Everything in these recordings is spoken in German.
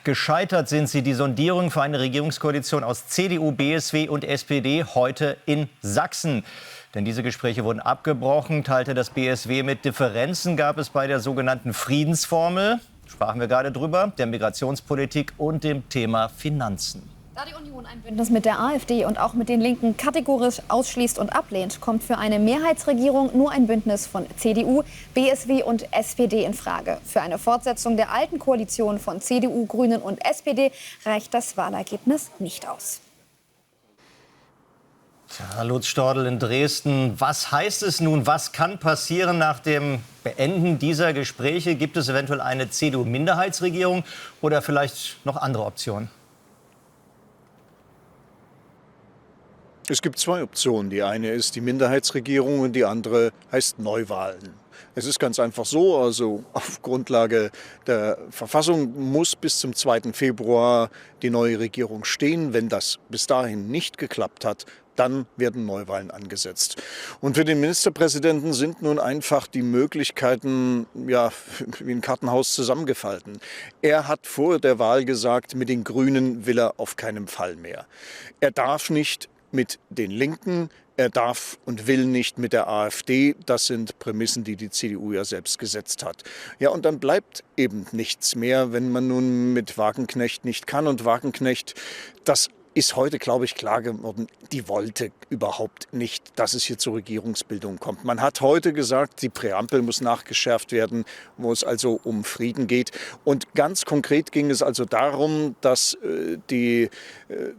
Gescheitert sind sie, die Sondierungen für eine Regierungskoalition aus CDU, BSW und SPD heute in Sachsen. Denn diese Gespräche wurden abgebrochen, teilte das BSW mit. Differenzen gab es bei der sogenannten Friedensformel, sprachen wir gerade drüber, der Migrationspolitik und dem Thema Finanzen. Da die Union ein Bündnis mit der AfD und auch mit den Linken kategorisch ausschließt und ablehnt, kommt für eine Mehrheitsregierung nur ein Bündnis von CDU, BSW und SPD in Frage. Für eine Fortsetzung der alten Koalition von CDU, Grünen und SPD reicht das Wahlergebnis nicht aus. Tja, Lutz Stordl in Dresden. Was heißt es nun? Was kann passieren nach dem Beenden dieser Gespräche? Gibt es eventuell eine CDU-Minderheitsregierung oder vielleicht noch andere Optionen? Es gibt zwei Optionen. Die eine ist die Minderheitsregierung und die andere heißt Neuwahlen. Es ist ganz einfach so, also auf Grundlage der Verfassung muss bis zum 2. Februar die neue Regierung stehen. Wenn das bis dahin nicht geklappt hat, dann werden Neuwahlen angesetzt. Und für den Ministerpräsidenten sind nun einfach die Möglichkeiten, ja, wie ein Kartenhaus zusammengefalten. Er hat vor der Wahl gesagt, mit den Grünen will er auf keinen Fall mehr. Er darf nicht mit den Linken, er darf und will nicht mit der AfD. Das sind Prämissen, die die CDU ja selbst gesetzt hat. Ja, und dann bleibt eben nichts mehr, wenn man nun mit Wagenknecht nicht kann. Und Wagenknecht, das ist heute, glaube ich, klar geworden, die wollte überhaupt nicht, dass es hier zur Regierungsbildung kommt. Man hat heute gesagt, die Präambel muss nachgeschärft werden, wo es also um Frieden geht. Und ganz konkret ging es also darum, dass die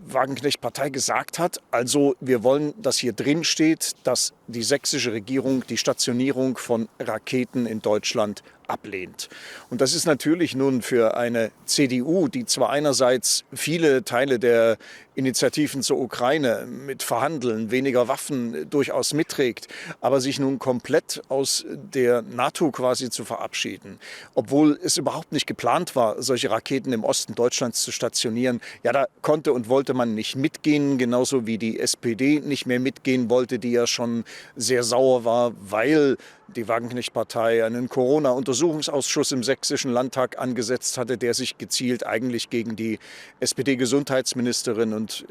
Wagenknecht-Partei gesagt hat, also wir wollen, dass hier drin steht, dass die sächsische Regierung die Stationierung von Raketen in Deutschland ablehnt. Und das ist natürlich nun für eine CDU, die zwar einerseits viele Teile der Initiativen zur Ukraine mit Verhandeln, weniger Waffen durchaus mitträgt, aber sich nun komplett aus der NATO quasi zu verabschieden, obwohl es überhaupt nicht geplant war, solche Raketen im Osten Deutschlands zu stationieren. Ja, da konnte und wollte man nicht mitgehen, genauso wie die SPD nicht mehr mitgehen wollte, die ja schon sehr sauer war, weil die Wagenknecht-Partei einen Corona-Untersuchungsausschuss im Sächsischen Landtag angesetzt hatte, der sich gezielt eigentlich gegen die SPD-Gesundheitsministerin und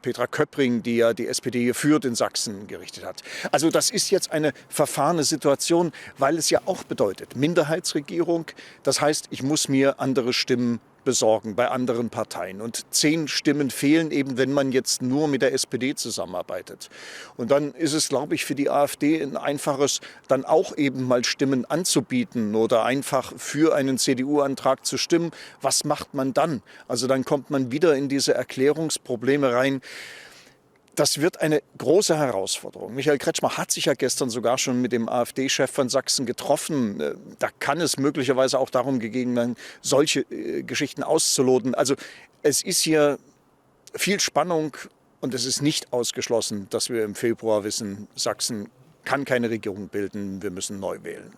Petra Köppring, die ja die SPD hier führt, in Sachsen gerichtet hat. Also das ist jetzt eine verfahrene Situation, weil es ja auch bedeutet, Minderheitsregierung, das heißt, ich muss mir andere Stimmen besorgen bei anderen Parteien. Und 10 Stimmen fehlen eben, wenn man jetzt nur mit der SPD zusammenarbeitet. Und dann ist es, glaube ich, für die AfD ein einfaches, dann auch eben mal Stimmen anzubieten oder einfach für einen CDU-Antrag zu stimmen. Was macht man dann? Also dann kommt man wieder in diese Erklärungsprobleme rein. Das wird eine große Herausforderung. Michael Kretschmer hat sich ja gestern sogar schon mit dem AfD-Chef von Sachsen getroffen. Da kann es möglicherweise auch darum gehen, solche Geschichten auszuloten. Also es ist hier viel Spannung und es ist nicht ausgeschlossen, dass wir im Februar wissen, Sachsen kann keine Regierung bilden, wir müssen neu wählen.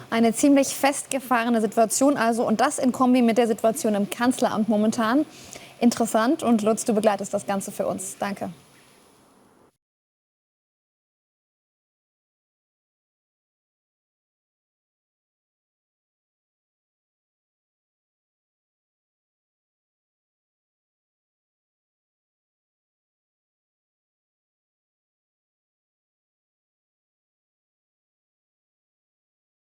Eine ziemlich festgefahrene Situation also und das in Kombi mit der Situation im Kanzleramt momentan. Interessant und Lutz, du begleitest das Ganze für uns. Danke.